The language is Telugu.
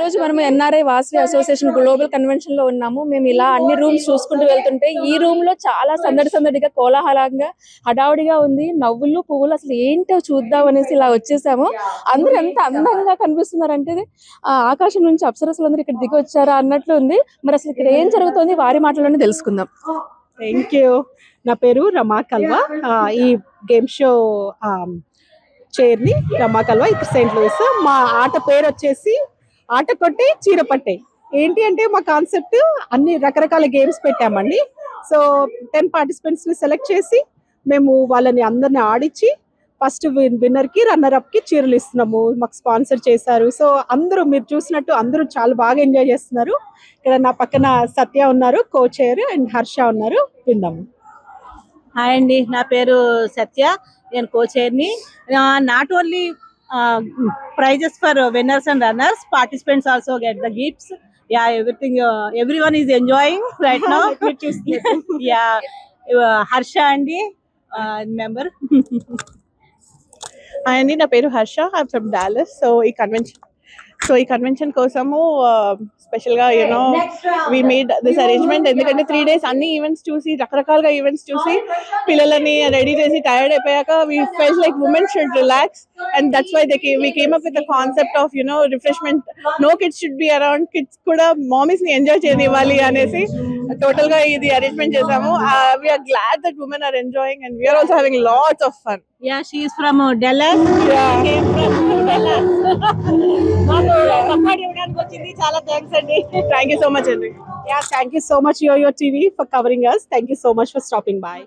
రోజు మనం NRI Vasavi association global convention లో ఉన్నాము. మేము ఇలా అన్ని రూమ్స్ చూసుకుంటూ వెళ్తుంటే ఈ రూమ్ లో చాలా సందడిగా కోలాహలంగా హడావుడిగా ఉంది. నవ్వులు పువ్వులు అసలు ఏంటో చూద్దాం అనేసి ఇలా వచ్చేసాము. అందరూ ఎంత అందంగా కనిపిస్తున్నారంటే ఆకాశం నుంచి అప్సరసలందరూ ఇక్కడ దిగి వచ్చారా అన్నట్లు ఉంది. మరి అసలు ఇక్కడ ఏం జరుగుతుంది వారి మాటలోనే తెలుసుకుందాం. Thank you. నా పేరు రమా కల్వా. ఈ గేమ్ షో చైర్ని రమా కల్వా, ఇక్కడ సెయింట్ లూయిస్. మా ఆట పేరు వచ్చేసి ఆట కొట్టే చీర పట్టే. ఏంటి అంటే మా కాన్సెప్ట్ అన్ని రకరకాల గేమ్స్ పెట్టామండి. సో 10 పార్టిసిపెంట్స్ని సెలెక్ట్ చేసి మేము వాళ్ళని అందరిని ఆడించి ఫస్ట్ విన్నర్కి రన్నర్అప్కి చీరలు ఇస్తున్నాము. మాకు స్పాన్సర్ చేశారు. సో అందరూ మీరు చూసినట్టు అందరూ చాలా బాగా ఎంజాయ్ చేస్తున్నారు. ఇక్కడ నా పక్కన సత్య ఉన్నారు, కో చైర్, అండ్ హర్ష ఉన్నారు. విందాము. హాయ్ అండి, నా పేరు సత్య, నేను కోచైర్ని. Not only prizes for winners and runners, participants also get the gifts. Yeah, everything, everyone is enjoying right now. Yeah, Harsha andi member. Hi అండి, నా పేరు Harsha, I'm from Dallas. So ఈ కన్వెన్షన్ కోసము స్పెషల్గా వీ మేడ్ దిస్ అరేంజ్మెంట్. ఎందుకంటే 3 days అన్ని ఈవెంట్స్ చూసి రకరకాలుగా ఈవెంట్స్ చూసి పిల్లలని రెడీ చేసి టైర్డ్ అయిపోయాక we felt like women should relax, and that's why we came up with the concept of refreshment. No kids should be around, kids కూడా మామీస్ ని ఎంజాయ్ చేయనివ్వాలి అనేసి టోటల్ గా ఇది అరేంజ్మెంట్ చేసాము. We're glad that women are enjoying and we're also having lots of fun. Yeah, she is from Dallas. Came from Dallas. మాకు సపోర్ట్ ఇవ్వడానికి వచ్చింది. చాలా థ్యాంక్స్ అండి. Thank you so much, Henry. Yeah, thank you so much, Yo-Yo TV, for covering us. Thank you so much for stopping by.